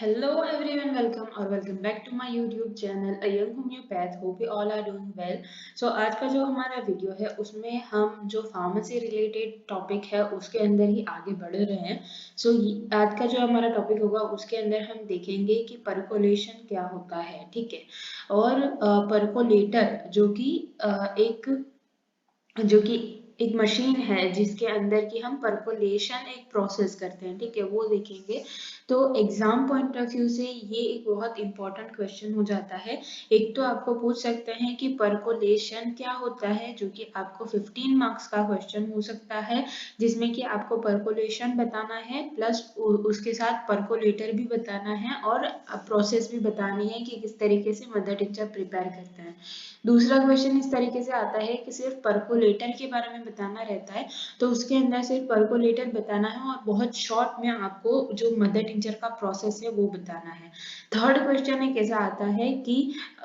Hello everyone, welcome or welcome back to my YouTube channel A Young Homeopath. Hope you all are doing well. So आज का जो हमारा video है उसमें हम जो फार्मेसी रिलेटेड टॉपिक है उसके अंदर ही आगे बढ़ रहे हैं. सो आज का जो हमारा टॉपिक होगा उसके अंदर हम देखेंगे कि परकोलेशन क्या होता है, ठीक है. और परकोलेटर जो कि एक मशीन है जिसके अंदर की हम परकोलेशन एक प्रोसेस करते हैं, ठीक है, वो देखेंगे. तो एग्जाम पॉइंट ऑफ व्यू से ये एक बहुत इंपॉर्टेंट क्वेश्चन हो जाता है. एक तो आपको पूछ सकते हैं कि परकोलेशन क्या होता है, जो कि आपको 15 मार्क्स का क्वेश्चन हो सकता है, जिसमें कि आपको परकोलेशन बताना है प्लस उसके साथ परकोलेटर भी बताना है और प्रोसेस भी बतानी है कि किस तरीके से मदर टीचर प्रिपेयर करते हैं. दूसरा क्वेश्चन इस तरीके से आता है कि सिर्फ परकोलेटर के बारे में बताना रहता है, तो उसके अंदर सिर्फ परकोलेटर बताना है और बहुत शॉर्ट में आपको जो मदर टिंचर का प्रोसेस है वो बताना है. थर्ड क्वेश्चन एक ऐसा आता है कि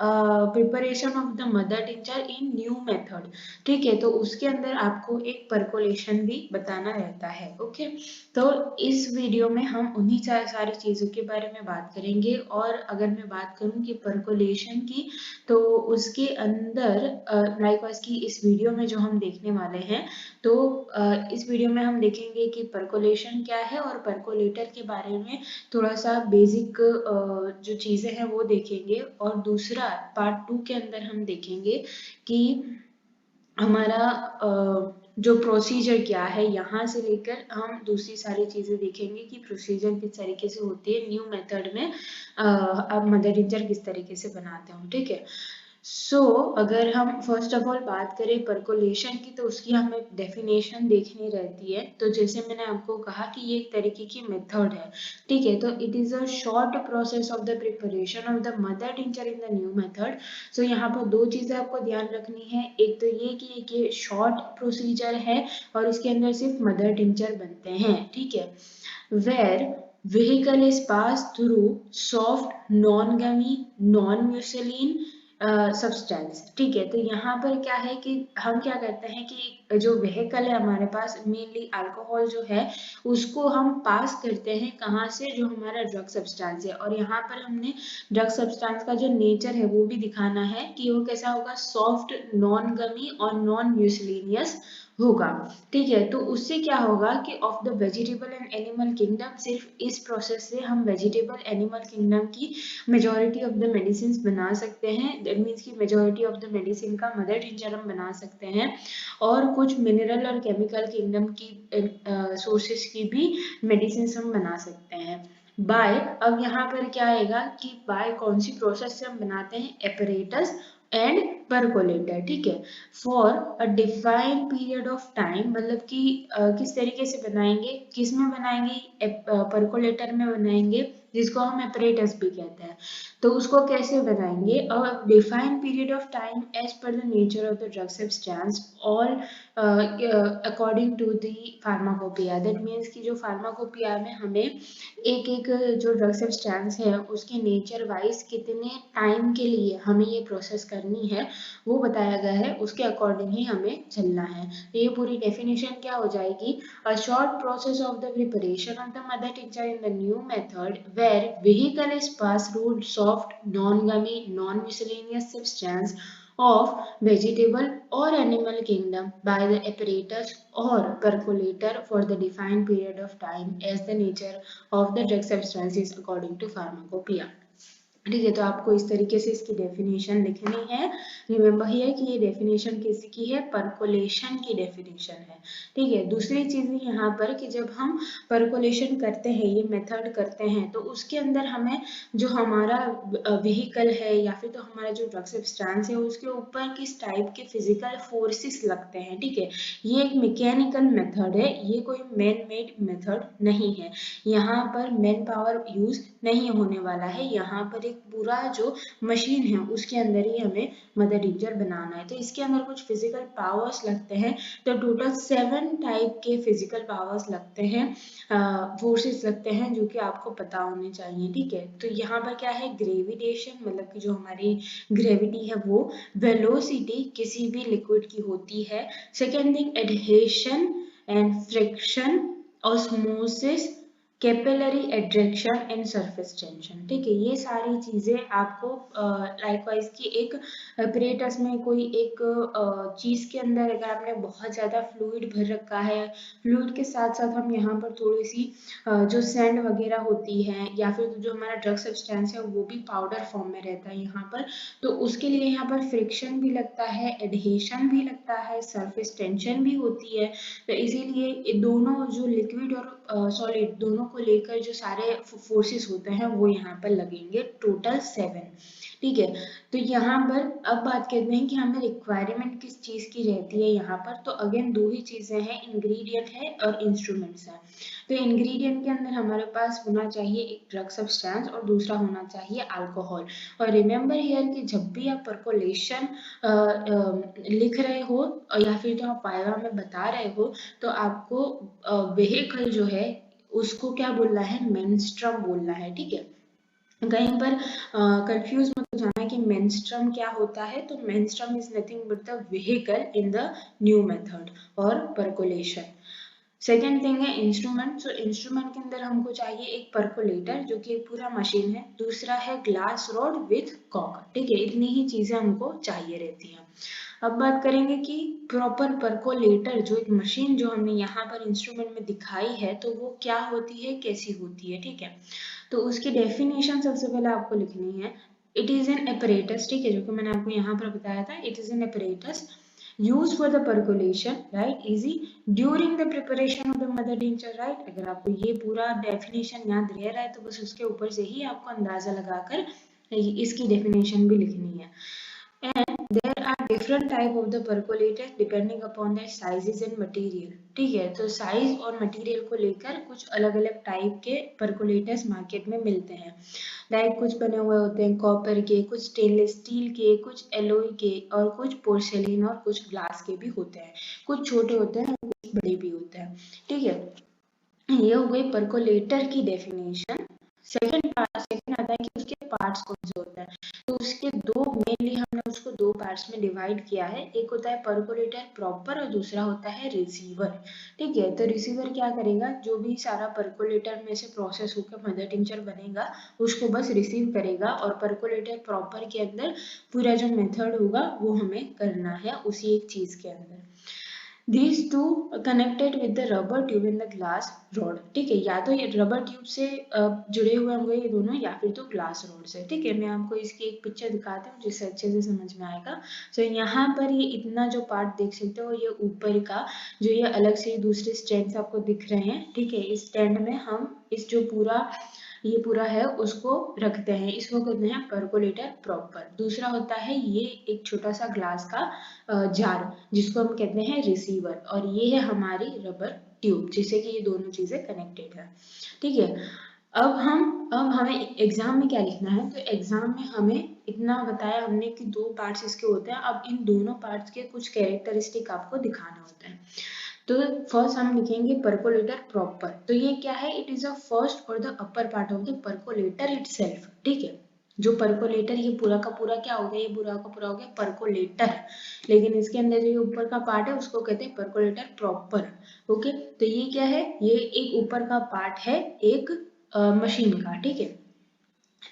preparation of the mother tincture in new method, ठीक है, तो उसके अंदर आपको एक परकोलेशन भी बताना रहता है. ओके, तो इस वीडियो में हम उन्हीं सारी चीज़ों के बारे में बात करेंगे. और अगर मैं बात करूं कि परकोलेशन की, तो उसके अंदर लाइकवाइज की इस वीडियो में जो हम देखने वाले हैं, तो इस वीडियो में हम देखेंगे कि परकोलेशन क्या है और परकोलेटर के बारे में थोड़ा सा बेसिक जो चीज़ें हैं वो देखेंगे. और दूसरा पार्ट 2 के अंदर हम देखेंगे कि हमारा जो प्रोसीजर क्या है, यहाँ से लेकर हम दूसरी सारी चीज़ें देखेंगे कि प्रोसीजर किस तरीके से होती है न्यू मेथड में, आप मदर टिंचर किस तरीके से बनाते हो, ठीक है. सो अगर हम फर्स्ट ऑफ ऑल बात करें परकोलेशन की, तो उसकी हमें डेफिनेशन देखनी रहती है. तो जैसे मैंने आपको कहा कि ये एक तरीके की मेथड है, ठीक है, तो it is a short process of the preparation of the mother tincture in the new method. So यहाँ पर दो चीज़ें आपको ध्यान रखनी है. एक तो ये कि ये शॉर्ट प्रोसीजर है और इसके अंदर सिर्फ मदर टिंचर बनते हैं, ठीक है. Where vehicle is passed through soft non-gummy non-mucilin substance, ठीक है. तो यहाँ पर क्या है कि हम क्या करते हैं कि जो व्हीकल है हमारे पास, मेनली अल्कोहल जो है, उसको हम पास करते हैं कहाँ से, जो हमारा ड्रग सब्सटेंस है. और यहाँ पर हमने ड्रग सब्सटेंस का जो नेचर है वो भी दिखाना है कि वो कैसा होगा, सॉफ्ट नॉन गमी और नॉन म्यूसिलिनियस होगा, ठीक है. तो उससे क्या होगा कि of the vegetable and animal kingdom, सिर्फ इस प्रोसेस से हम वेजिटेबल एनिमल किंगडम की मेजॉरिटी ऑफ द मेडिसिन बना सकते हैं. दैट मीन्स की मेजॉरिटी ऑफ द मेडिसिन का मदर टिंचर हम बना सकते हैं. और कुछ मिनरल और केमिकल किंगडम की सोर्सेस की भी मेडिसिन हम बना सकते हैं. बाय, अब यहाँ पर क्या आएगा कि बाय कौन सी प्रोसेस से हम बनाते हैं, एपरेटस एंड परकोलेटर, ठीक है, for a defined period of time. मतलब कि किस तरीके से बनाएंगे, किस में बनाएंगे, परकोलेटर में बनाएंगे, जिसको हम एपरेटस भी कहते हैं. तो उसको कैसे बनाएंगे, a defined period of time as per the nature of the drug substance all according to the pharmacopoeia. That means कि जो फार्माकोपिया में हमें एक एक जो ड्रग सब्सटेंस है उसके नेचर वाइज कितने टाइम के लिए हमें ये प्रोसेस करनी है वो बताया गया है, उसके अकॉर्डिंग ही हमें चलना है. तो ये पूरी डेफिनेशन क्या हो जाएगी, a short process of the preparation of the mother tincture in the new method where vehicle is passed through soft non-gummy non-miscellaneous substance of vegetable or animal kingdom by the apparatus or percolator for the defined period of time as the nature of the drug substance is according to pharmacopoeia. ठीक है, तो आपको इस तरीके से इसकी definition लिखनी है. रिमेंबर हियर कि ये डेफिनेशन किसकी है, परकोलेशन की डेफिनेशन है, ठीक है. दूसरी चीज़ यहाँ पर कि जब हम परकोलेशन करते हैं, ये मेथड करते हैं, तो उसके अंदर हमें जो हमारा व्हीकल है या फिर तो हमारा जो ड्रग सब्सटेंस है उसके ऊपर किस टाइप के फिजिकल फोर्सेस लगते हैं, ठीक है. ये एक मैकेनिकल मेथड है, ये कोई मैन मेड मेथड नहीं है. यहाँ पर मैन पावर यूज नहीं होने वाला है. यहाँ पर एक पूरा जो मशीन है उसके अंदर ही हमें मदर टिंचर बनाना है. तो इसके अंदर कुछ फिजिकल पावर्स लगते हैं. तो टोटल 7 टाइप के फिजिकल पावर्स लगते हैं, फोर्सेस लगते हैं, जो कि आपको पता होने चाहिए, ठीक है. तो यहाँ पर क्या है, ग्रेविटेशन, मतलब कि जो हमारी ग्रेविटी है वो, वेलोसिटी किसी भी लिक्विड की होती है. Second thing adhesion and friction, osmosis, capillary attraction and surface tension, ठीक है। ये सारी चीजें आपको लाइकवाइज की एक apparatus में कोई एक चीज के अंदर अगर आपने बहुत ज्यादा फ्लूइड भर रखा है, फ्लूइड के साथ साथ हम यहाँ पर थोड़ी सी जो सैंड वगैरह होती है या फिर जो हमारा ड्रग सब्सटेंस है वो भी पाउडर फॉर्म में रहता है यहाँ पर, तो उसके लिए यहाँ पर फ्रिक्शन भी लगता है, एडहेशन भी लगता है, सरफेस टेंशन भी होती है। तो इसीलिए दोनों जो लिक्विड और सॉलिड दोनों को लेकर जो सारे फोर्सेस होते हैं वो यहाँ पर लगेंगे, टोटल 7, ठीक है। तो यहाँ पर अब बात करते हैं कि हमें रिक्वायरमेंट किस चीज की रहती है यहाँ पर। तो अगेन दो ही चीजें हैं, इंग्रेडिएंट है और इंस्ट्रूमेंट्स है। तो इंग्रेडिएंट के अंदर हमारे पास होना चाहिए एक ड्रग सब्सटेंस और दूसरा होना चाहिए अल्कोहल। और रिमेंबर हियर कि जब भी आप परकोलेशन लिख रहे हो या फिर जो आप वाइवा में बता रहे हो, तो आपको वेहिकल जो है उसको क्या बोलना है, मेनस्ट्रम बोलना है, ठीक है। कहीं पर कंफ्यूज मत हो जाना कि मेनस्ट्रम क्या होता है। तो menstruum is nothing but the vehicle in the new method और परकोलेशन। सेकेंड थिंग है इंस्ट्रूमेंट। सो इंस्ट्रूमेंट के अंदर हमको चाहिए एक परकोलेटर जो कि एक पूरा मशीन है, दूसरा है ग्लास रॉड विथ कॉक, ठीक है। इतनी ही चीजें हमको चाहिए रहती हैं। अब बात करेंगे कि प्रॉपर परकोलेटर जो एक मशीन जो हमने यहाँ पर इंस्ट्रूमेंट में दिखाई है तो वो क्या होती है, कैसी होती है, ठीक है। तो उसकी डेफिनेशन सबसे पहले आपको लिखनी है। इट इज एन apparatus, ठीक है, जो कि मैंने आपको यहाँ पर बताया था। It is an apparatus used for the percolation, right, easy, during the preparation of the mother tincture, right। अगर आपको ये पूरा डेफिनेशन याद रह रहा है तो बस उसके ऊपर से ही आपको अंदाजा लगाकर इसकी डेफिनेशन भी लिखनी है। And there are different type of the percolators depending upon their sizes and material, ठीक है। तो साइज और मटेरियल को लेकर कुछ अलग अलग टाइप के परकोलेटर्स मार्केट में मिलते हैं। लाइक कुछ बने हुए होते हैं कॉपर के, कुछ स्टेनलेस स्टील के, कुछ एलोई के और कुछ पोर्सेलिन और कुछ ग्लास के भी होते हैं। कुछ छोटे होते हैं, कुछ बड़े भी होते हैं, ठीक है। ये हो गई परकोलेटर की डेफिनेशन। सेकंड आता है कि उसके पार्ट्स कौन से होते हैं। तो उसके दो मेनली हमने उसको दो पार्ट्स में डिवाइड किया है। एक होता है परकोलेटर प्रॉपर और दूसरा होता है रिसीवर, ठीक है। तो रिसीवर क्या करेगा, जो भी सारा परकोलेटर में से प्रोसेस होकर मदर टिंचर बनेगा उसको बस रिसीव करेगा, और परकोलेटर प्रॉपर के अंदर पूरा जो मेथड होगा वो हमें करना है उसी एक चीज के अंदर। These two connected with the rubber tube in the glass rod, ठीक है। या तो ये रबर ट्यूब से जुड़े हुए होंगे ये दोनों, या फिर तो ग्लास रॉड से, ठीक है। मैं आपको इसकी एक पिक्चर दिखाती हूँ जिससे अच्छे से समझ में आएगा। सो यहाँ पर ये इतना जो पार्ट देख सकते हो, ये ऊपर का जो ये अलग से दूसरे स्टैंड आपको दिख रहे हैं, ठीक है। इस स्टैंड में हम इस जो ये पूरा है उसको रखते हैं, इसको कहते हैं परकोलेटर प्रॉपर। दूसरा होता है ये एक छोटा सा ग्लास का जार जिसको हम कहते हैं रिसीवर, और ये है हमारी रबर ट्यूब जिससे कि ये दोनों चीजें कनेक्टेड है, ठीक है। अब हमें एग्जाम में क्या लिखना है। तो एग्जाम में हमें इतना बताया हमने कि दो पार्ट्स इसके होते हैं। अब इन दोनों पार्ट्स के कुछ कैरेक्टरिस्टिक आपको दिखाना होता है। तो फर्स्ट हम लिखेंगे परकोलेटर प्रॉपर। तो ये क्या है, इट इज अ फर्स्ट और the upper part of the percolator itself, ठीक है। जो परकोलेटर, ये पूरा का पूरा क्या हो गया, ये पूरा का पूरा हो गया परकोलेटर, लेकिन इसके अंदर जो ऊपर का पार्ट है उसको कहते हैं परकोलेटर प्रॉपर, ओके। तो ये क्या है, ये एक ऊपर का पार्ट है एक मशीन का, ठीक है।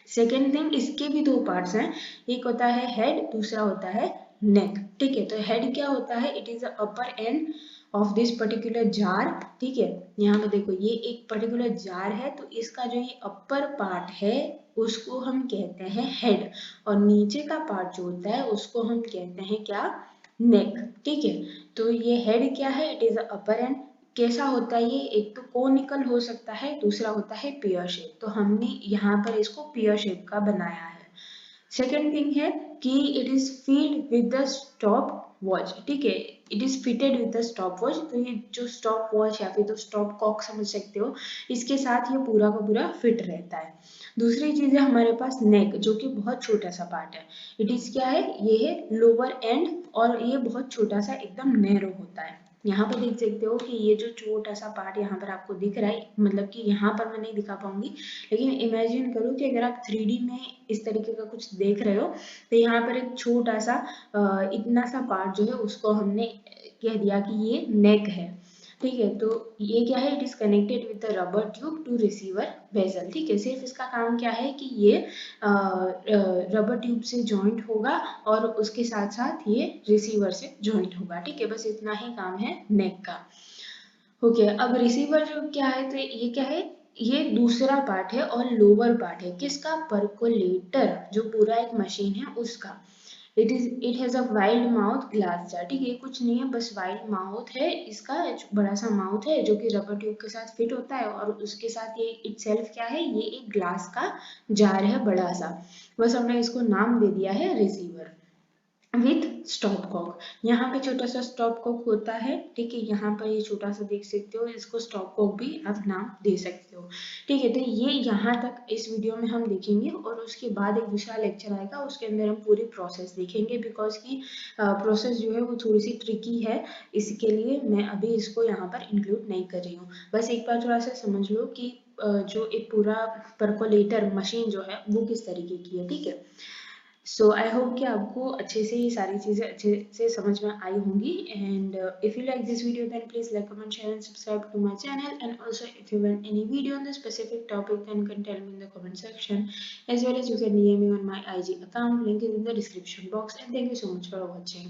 सेकेंड थिंग, इसके भी दो पार्ट्स हैं, एक होता है हेड, दूसरा होता है नेक, ठीक है। तो हेड क्या होता है, it is the upper end of this particular jar, ठीक है। यहाँ पे देखो ये एक पर्टिकुलर जार है, तो इसका जो ये अपर पार्ट है उसको हम कहते हैं हेड, और नीचे का पार्ट जो होता है उसको हम कहते हैं क्या, नेक, ठीक है। तो ये हेड क्या है, इट इज अपर एंड। कैसा होता है ये, एक तो कोनिकल हो सकता है, दूसरा होता है पियर शेप। तो हमने यहाँ पर इसको पियर शेप का बनाया है। सेकेंड थिंग है कि it is feed with the stop watch, ठीक है। It is fitted with the stop watch. तो ये जो स्टॉप वॉच या फिर तो स्टॉप कॉक समझ सकते हो, इसके साथ ये पूरा का पूरा फिट रहता है। दूसरी चीज है हमारे पास नेक, जो कि बहुत छोटा सा पार्ट है। इट इज क्या है, ये है लोअर एंड, और ये बहुत छोटा सा एकदम नैरो होता है। यहाँ पर देख सकते हो कि ये जो छोटा सा पार्ट यहाँ पर आपको दिख रहा है, मतलब कि यहाँ पर मैं नहीं दिखा पाऊंगी, लेकिन इमेजिन करो कि अगर आप 3D में इस तरीके का कुछ देख रहे हो, तो यहाँ पर एक छोटा सा इतना सा पार्ट जो है उसको हमने कह दिया कि ये नेक है। ठीक है, तो ये क्या है, it is connected with the rubber tube to receiver vessel. ठीक है, सिर्फ इसका काम क्या है कि ये रबर ट्यूब से जॉइंट होगा और उसके साथ साथ ये रिसीवर से जॉइंट होगा। ठीक है, बस इतना ही काम है नेक का। ओके, अब रिसीवर जो क्या है, तो ये क्या है, ये दूसरा पार्ट है और लोअर पार्ट है किसका, परकोलेटर, जो पूरा एक मशीन है उसका। It has a wide mouth glass jar. ठीक है, ये कुछ नहीं है, बस वाइड माउथ है इसका, बड़ा सा माउथ है जो कि रबर ट्यूब के साथ फिट होता है, और उसके साथ ये इटसेल्फ क्या है, ये एक ग्लास का जार है बड़ा सा। बस हमने इसको नाम दे दिया है रिसीवर विथ स्टॉप कॉक। यहाँ पे छोटा सा स्टॉप कॉक होता है। ठीक है, यहाँ पर ये छोटा सा देख सकते हो, इसको स्टॉप कॉक भी आप नाम दे सकते हो। ठीक है, तो ये यहाँ तक इस वीडियो में हम देखेंगे, और उसके बाद एक दूसरा लेक्चर आएगा, उसके अंदर हम पूरी प्रोसेस देखेंगे, बिकॉज की प्रोसेस जो है वो थोड़ी सी ट्रिकी है, इसके लिए मैं अभी इसको यहाँ पर इंक्लूड नहीं कर रही हूँ। बस एक बार थोड़ा सा समझ लो कि जो एक पूरा परकोलेटर मशीन जो है वो किस तरीके की है। ठीक है, सो आई होप कि आपको अच्छे से ये सारी चीज़ें अच्छे से समझ में आई होंगी। And if you like this video then please like, comment, share and subscribe to my channel, and also if you want any video on the specific topic then you can tell me in the comment section, as well as you can DM me on my IG account, link is in the description box, and thank you so much for watching.